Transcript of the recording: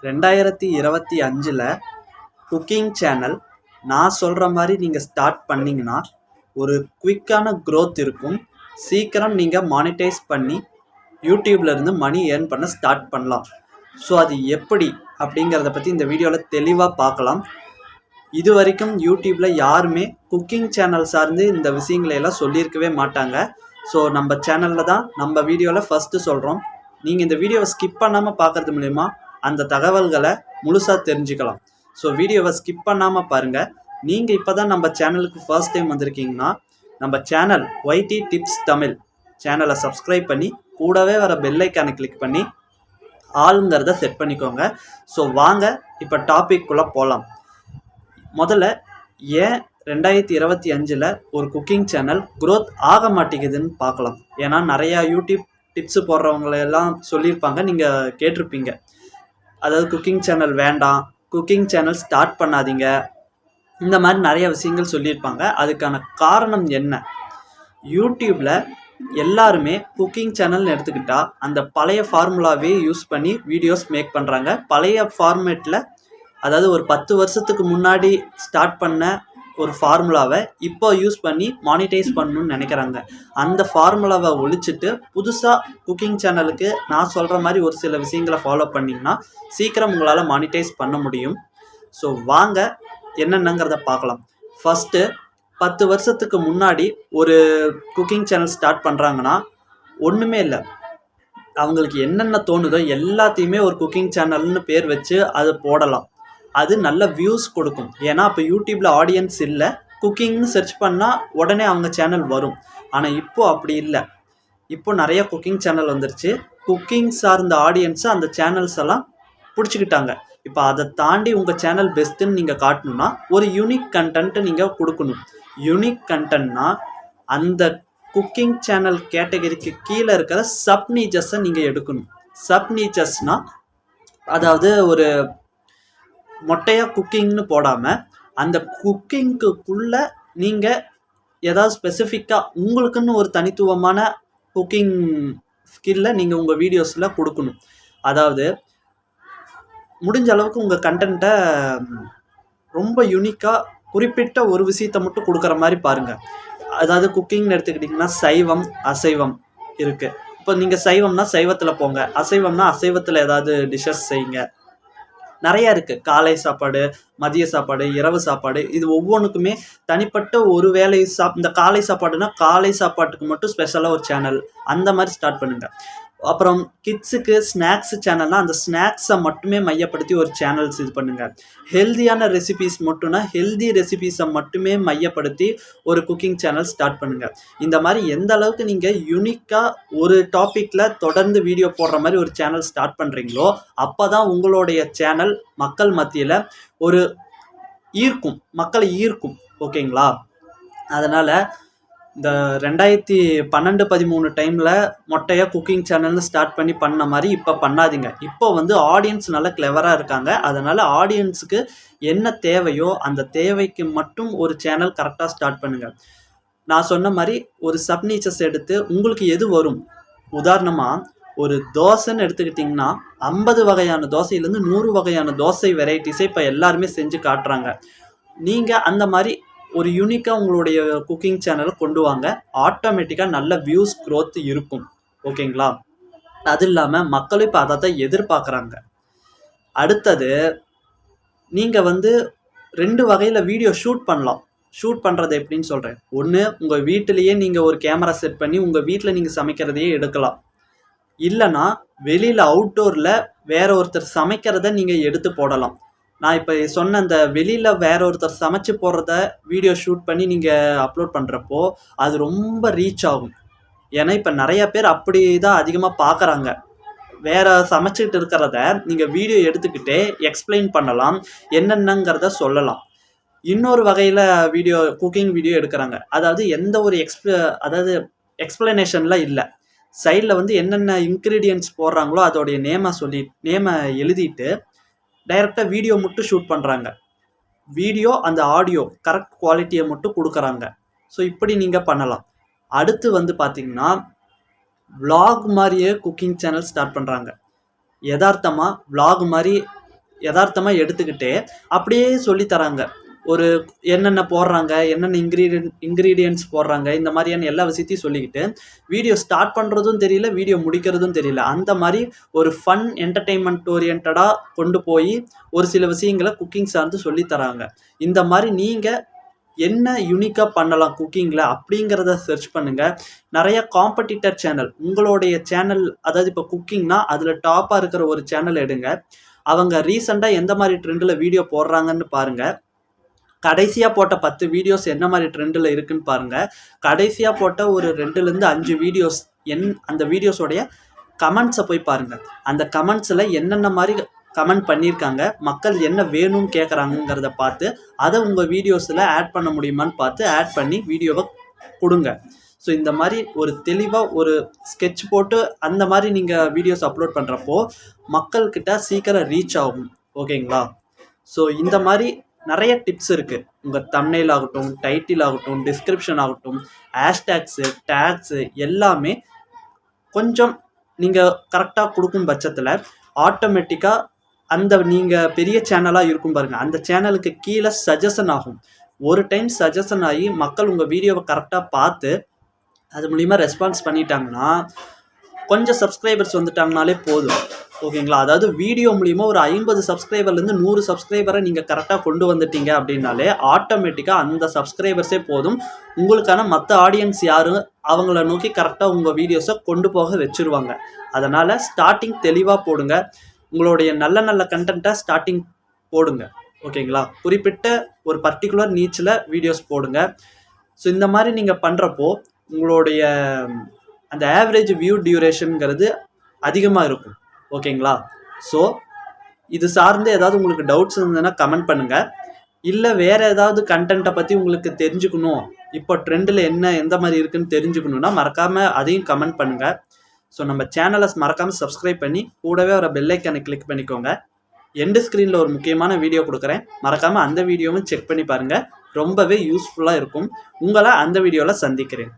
2025ல் cooking channel நான் சொல்கிற மாதிரி நீங்கள் ஸ்டார்ட் பண்ணிங்கன்னா ஒரு குயிக்கான க்ரோத் இருக்கும். சீக்கிரம் நீங்கள் மானிட்டைஸ் பண்ணி யூடியூப்லேருந்து மணி ஏர்ன் பண்ண ஸ்டார்ட் பண்ணலாம். ஸோ அது எப்படி அப்படிங்கிறத பற்றி இந்த வீடியோவில் தெளிவாக பார்க்கலாம். இது வரைக்கும் யூடியூப்பில் யாருமே குக்கிங் சேனல் சார்ந்து இந்த விஷயங்களையெல்லாம் சொல்லியிருக்கவே மாட்டாங்க. ஸோ நம்ம சேனலில் தான் நம்ம வீடியோவில் ஃபஸ்ட்டு சொல்கிறோம். நீங்கள் இந்த வீடியோவை ஸ்கிப் பண்ணாமல் பார்க்குறது மூலிமா அந்த தகவல்களை முழுசாக தெரிஞ்சுக்கலாம். ஸோ வீடியோவை ஸ்கிப் பண்ணாமல் பாருங்கள். நீங்கள் இப்போ தான் நம்ம சேனலுக்கு ஃபர்ஸ்ட் டைம் வந்திருக்கீங்கன்னா நம்ம சேனல் ஒய்டி டிப்ஸ் தமிழ் சேனலை சப்ஸ்கிரைப் பண்ணி கூடவே வர பெல் ஐக்கானை கிளிக் பண்ணி ஆளுங்கிறத செட் பண்ணிக்கோங்க. ஸோ வாங்க இப்போ டாபிக்குள்ளே போகலாம். முதல்ல ஏன் 2025ல் ஒரு குக்கிங் சேனல் க்ரோத் ஆக மாட்டேங்குதுன்னு பார்க்கலாம். ஏன்னா நிறையா யூடியூப் டிப்ஸு போடுறவங்களெல்லாம் சொல்லியிருப்பாங்க, நீங்கள் கேட்டிருப்பீங்க. அதாவது குக்கிங் சேனல் வேண்டாம், குக்கிங் சேனல் ஸ்டார்ட் பண்ணாதீங்க, இந்த மாதிரி நிறைய விஷயங்கள் சொல்லியிருப்பாங்க. அதுக்கான காரணம் என்ன? யூடியூப்பில் எல்லாருமே குக்கிங் சேனல்னு எடுத்துக்கிட்டால் அந்த பழைய ஃபார்முலாவே யூஸ் பண்ணி வீடியோஸ் மேக் பண்ணுறாங்க. பழைய ஃபார்மேட்டில், அதாவது ஒரு 10 வருஷத்துக்கு முன்னாடி ஸ்டார்ட் பண்ண ஒரு ஃபார்முலாவை இப்போ யூஸ் பண்ணி மானிட்டைஸ் பண்ணணும்னு நினைக்கிறாங்க. அந்த ஃபார்முலாவை ஒழிச்சிட்டு புதுசாக குக்கிங் சேனலுக்கு நான் சொல்கிற மாதிரி ஒரு சில விஷயங்களை ஃபாலோ பண்ணிங்கன்னா சீக்கிரம் உங்களால் மானிட்டைஸ் பண்ண முடியும். ஸோ வாங்க என்னென்னங்கிறத பார்க்கலாம். ஃபஸ்ட்டு 10 வருஷத்துக்கு முன்னாடி ஒரு குக்கிங் சேனல் ஸ்டார்ட் பண்ணுறாங்கன்னா ஒன்றுமே இல்லை, அவங்களுக்கு என்னென்ன தோணுதோ எல்லாத்தையுமே ஒரு குக்கிங் சேனல்னு பேர் வச்சு அதை போடலாம். அது நல்ல வியூஸ் கொடுக்கும். ஏன்னா அப்போ யூடியூப்பில் ஆடியன்ஸ் இல்லை, குக்கிங்னு சர்ச் பண்ணால் உடனே அவங்க சேனல் வரும். ஆனால் இப்போது அப்படி இல்லை. இப்போது நிறைய குக்கிங் சேனல் வந்துருச்சு. குக்கிங் சார்ந்த ஆடியன்ஸை அந்த சேனல்ஸ் எல்லாம் பிடிச்சிக்கிட்டாங்க. இப்போ அதை தாண்டி உங்கள் சேனல் பெஸ்ட்டுன்னு நீங்கள் காட்டணுன்னா ஒரு யூனிக் கண்டென்ட்டை நீங்கள் கொடுக்கணும். யூனிக் கண்டென்ட்னா அந்த குக்கிங் சேனல் கேட்டகரிக்கு கீழே இருக்கிற சப் நீச்சஸை நீங்கள் எடுக்கணும். சப் நீச்சஸ்னால் அதாவது ஒரு மொட்டையாக குக்கிங்னு போடாமல் அந்த குக்கிங்குக்குள்ளே நீங்கள் ஏதாவது ஸ்பெசிஃபிக்காக உங்களுக்குன்னு ஒரு தனித்துவமான குக்கிங் ஸ்கில்லை நீங்கள் உங்கள் வீடியோஸில் கொடுக்கணும். அதாவது முடிஞ்ச அளவுக்கு உங்கள் கண்டென்ட்டை ரொம்ப யூனிக்காக குறிப்பிட்ட ஒரு விஷயத்தை மட்டும் கொடுக்குற மாதிரி பாருங்கள். அதாவது குக்கிங்னு எடுத்துக்கிட்டிங்கன்னா சைவம் அசைவம் இருக்குது. இப்போ நீங்கள் சைவம்னா சைவத்தில் போங்க, அசைவம்னா அசைவத்தில் ஏதாவது டிஷ்ஷஸ் செய்யுங்க. நிறையா இருக்குது. காலை சாப்பாடு, மதிய சாப்பாடு, இரவு சாப்பாடு, இது ஒவ்வொன்றுக்குமே தனிப்பட்ட ஒரு வேலை இந்த காலை சாப்பாடுனா காலை சாப்பாட்டுக்கு மட்டும் ஸ்பெஷலாக ஒரு சேனல் அந்த மாதிரி ஸ்டார்ட் பண்ணுங்கள். அப்புறம் கிட்ஸுக்கு ஸ்நாக்ஸ் சேனல்னால் அந்த ஸ்நாக்ஸை மட்டுமே மையப்படுத்தி ஒரு சேனல்ஸ் இது பண்ணுங்கள். ஹெல்தியான ரெசிபீஸ் மட்டும்னா ஹெல்தி ரெசிபீஸை மட்டுமே மையப்படுத்தி ஒரு குக்கிங் சேனல் ஸ்டார்ட் பண்ணுங்கள். இந்த மாதிரி எந்த அளவுக்கு நீங்கள் யூனிக்காக ஒரு டாப்பிக்கில் தொடர்ந்து வீடியோ போடுற மாதிரி ஒரு சேனல் ஸ்டார்ட் பண்ணுறீங்களோ அப்போ தான் உங்களுடைய சேனல் மக்கள் மத்தியில் ஒரு மக்களை ஈர்க்கும். ஓகேங்களா? அதனால் இந்த 2012-13 டைமில் மொட்டையாக குக்கிங் சேனல்னு ஸ்டார்ட் பண்ண மாதிரி இப்போ பண்ணாதீங்க. இப்போ ஆடியன்ஸ் நல்லா கிளவராக இருக்காங்க. அதனால் ஆடியன்ஸுக்கு என்ன தேவையோ அந்த தேவைக்கு மட்டும் ஒரு சேனல் கரெக்டாக ஸ்டார்ட் பண்ணுங்கள். நான் சொன்ன மாதிரி ஒரு சப் நீச்சஸ் எடுத்து உங்களுக்கு எது வரும். உதாரணமாக ஒரு தோசைன்னு எடுத்துக்கிட்டிங்கன்னா 50 வகையான தோசையிலேருந்து 100 வகையான தோசை வெரைட்டிஸை இப்போ எல்லாருமே செஞ்சு காட்டுறாங்க. நீங்கள் அந்த மாதிரி ஒரு யூனிக்காக உங்களுடைய குக்கிங் சேனலை கொண்டு வாங்க. ஆட்டோமேட்டிக்காக நல்ல வியூஸ் க்ரோத் இருக்கும். ஓகேங்களா? அது இல்லாமல் மக்களும் இப்போ அதை தான் எதிர்பார்க்குறாங்க. அடுத்தது நீங்கள் 2 வகையில் வீடியோ ஷூட் பண்ணலாம். ஷூட் பண்ணுறது எப்படின்னு சொல்கிறேன். ஒன்று, உங்கள் வீட்டிலையே நீங்கள் ஒரு கேமரா செட் பண்ணி உங்கள் வீட்டில் நீங்கள் சமைக்கிறதையே எடுக்கலாம். இல்லைனா வெளியில் அவுட்டோரில் வேற ஒருத்தர் சமைக்கிறத நீங்கள் எடுத்து போடலாம். நான் இப்போ சொன்ன அந்த வெளியில் வேற ஒருத்தர் சமைச்சு போடுறத வீடியோ ஷூட் பண்ணி நீங்கள் அப்லோட் பண்ணுறப்போ அது ரொம்ப ரீச் ஆகும். ஏன்னா இப்போ நிறையா பேர் அப்படி தான் அதிகமாக பார்க்குறாங்க. வேறு சமைச்சிட்டு இருக்கிறத நீங்கள் வீடியோ எடுத்துக்கிட்டே எக்ஸ்பிளைன் பண்ணலாம், என்னென்னங்கிறத சொல்லலாம். இன்னொரு வகையில் குக்கிங் வீடியோ எடுக்கிறாங்க. அதாவது எந்த ஒரு அதாவது எக்ஸ்பிளனேஷன்லாம் இல்லை. சைடில் என்னென்ன இன்க்ரீடியன்ட்ஸ் போடுறாங்களோ அதோடைய நேமை எழுதிட்டு டைரெக்டாக வீடியோ மட்டும் ஷூட் பண்ணுறாங்க. வீடியோ அந்த ஆடியோ கரெக்ட் குவாலிட்டியை மட்டும் கொடுக்குறாங்க. ஸோ இப்படி நீங்கள் பண்ணலாம். அடுத்து பார்த்திங்கன்னா vlog மாதிரியே குக்கிங் சேனல் ஸ்டார்ட் பண்ணுறாங்க. யதார்த்தமாக vlog மாதிரி யதார்த்தமாக எடுத்துக்கிட்டே அப்படியே சொல்லித் தராங்க. ஒரு என்னென்ன போடுறாங்க, என்னென்ன இன்க்ரீடியன்ட்ஸ் போடுறாங்க, இந்த மாதிரியான எல்லா விஷயத்தையும் சொல்லிக்கிட்டு வீடியோ ஸ்டார்ட் பண்ணுறதும் தெரியல, வீடியோ முடிக்கிறதும் தெரியல. அந்த மாதிரி ஒரு ஃபன் என்டர்டெயின்மெண்ட் ஓரியன்டாக கொண்டு போய் ஒரு சில விஷயங்களை குக்கிங் சார்ந்து சொல்லித் தராங்க. இந்த மாதிரி நீங்கள் என்ன யூனிக்காக பண்ணலாம் குக்கிங்கில் அப்படிங்கிறத சர்ச் பண்ணுங்கள். நிறைய காம்படிட்டர் சேனல் உங்களுடைய சேனல், அதாவது இப்போ குக்கிங்னா அதில் டாப்பாக இருக்கிற ஒரு சேனல் எடுங்க. அவங்க ரீசெண்டாக எந்த மாதிரி ட்ரெண்டில் வீடியோ போடுறாங்கன்னு பாருங்கள். கடைசியாக போட்ட 10 வீடியோஸ் என்ன மாதிரி ட்ரெண்டில் இருக்குன்னு பாருங்கள். கடைசியாக போட்ட ஒரு 2லேருந்து 5 வீடியோஸ் அந்த வீடியோஸோடைய கமெண்ட்ஸை போய் பாருங்கள். அந்த கமெண்ட்ஸில் என்னென்ன மாதிரி கமெண்ட் பண்ணியிருக்காங்க, மக்கள் என்ன வேணும்னு கேட்குறாங்கிறத பார்த்து அதை உங்கள் வீடியோஸில் ஆட் பண்ண முடியுமான்னு பார்த்து ஆட் பண்ணி வீடியோவை கொடுங்க. ஸோ இந்த மாதிரி ஒரு தெளிவாக ஒரு ஸ்கெட்ச் போட்டு அந்த மாதிரி நீங்கள் வீடியோஸ் அப்லோட் பண்ணுறப்போ மக்கள்கிட்ட சீக்கிரம் ரீச் ஆகும். ஓகேங்களா? ஸோ இந்த மாதிரி நிறைய டிப்ஸ் இருக்குது. உங்கள் தம்ப்நெயில் ஆகட்டும், டைட்டில் ஆகட்டும், டிஸ்கிரிப்ஷன் ஆகட்டும், ஹேஷ்டேக்ஸு, டேக்ஸு எல்லாமே கொஞ்சம் நீங்கள் கரெக்டாக கொடுக்கும் பட்சத்தில் ஆட்டோமேட்டிக்காக அந்த நீங்கள் பெரிய சேனலாக இருக்கும் பாருங்கள், அந்த சேனலுக்கு கீழே சஜஷன் ஆகும். ஒரு டைம் சஜஷன் ஆகி மக்கள் உங்கள் வீடியோவை கரெக்டாக பார்த்து அது மூலிமா ரெஸ்பான்ஸ் பண்ணிட்டாங்கன்னா கொஞ்சம் சப்ஸ்கிரைபர்ஸ் வந்துட்டாங்கனாலே போதும். ஓகேங்களா? அதாவது வீடியோ மூலிமா ஒரு 50 சப்ஸ்கிரைபர்லேருந்து 100 சப்ஸ்கிரைபரை நீங்கள் கரெக்டாக கொண்டு வந்துட்டீங்க அப்படின்னாலே ஆட்டோமேட்டிக்காக அந்த சப்ஸ்கிரைபர்ஸே போதும். உங்களுக்கான மற்ற ஆடியன்ஸ் யாரும் அவங்கள நோக்கி கரெக்டாக உங்கள் வீடியோஸை கொண்டு போக வச்சுருவாங்க. அதனால் ஸ்டார்டிங் தெளிவாக போடுங்க. உங்களுடைய நல்ல நல்ல கண்டென்ட்டை ஸ்டார்டிங் போடுங்க. ஓகேங்களா? குறிப்பிட்ட ஒரு பர்டிகுலர் நீச்சில் வீடியோஸ் போடுங்க. ஸோ இந்த மாதிரி நீங்கள் பண்ணுறப்போ உங்களுடைய அந்த ஆவரேஜ் வியூ டியூரேஷனுங்கிறது அதிகமாக இருக்கும். ஓகேங்களா? ஸோ இது சார்ந்து ஏதாவது உங்களுக்கு டவுட்ஸ் இருந்ததுன்னா கமெண்ட் பண்ணுங்கள். இல்லை வேறு ஏதாவது கண்டென்ட்டை பற்றி உங்களுக்கு தெரிஞ்சுக்கணும், இப்போ ட்ரெண்டில் என்ன எந்த மாதிரி இருக்குன்னு தெரிஞ்சுக்கணுன்னா மறக்காமல் அதையும் கமெண்ட் பண்ணுங்கள். ஸோ நம்ம சேனலை மறக்காமல் சப்ஸ்கிரைப் பண்ணி கூடவே ஒரு பெல் ஐக்கானை கிளிக் பண்ணிக்கோங்க. எண்டு ஸ்க்ரீனில் ஒரு முக்கியமான வீடியோ கொடுக்குறேன், மறக்காமல் அந்த வீடியோவும் செக் பண்ணி பாருங்கள். ரொம்பவே யூஸ்ஃபுல்லாக இருக்கும். உங்களை அந்த வீடியோவில் சந்திக்கிறேன்.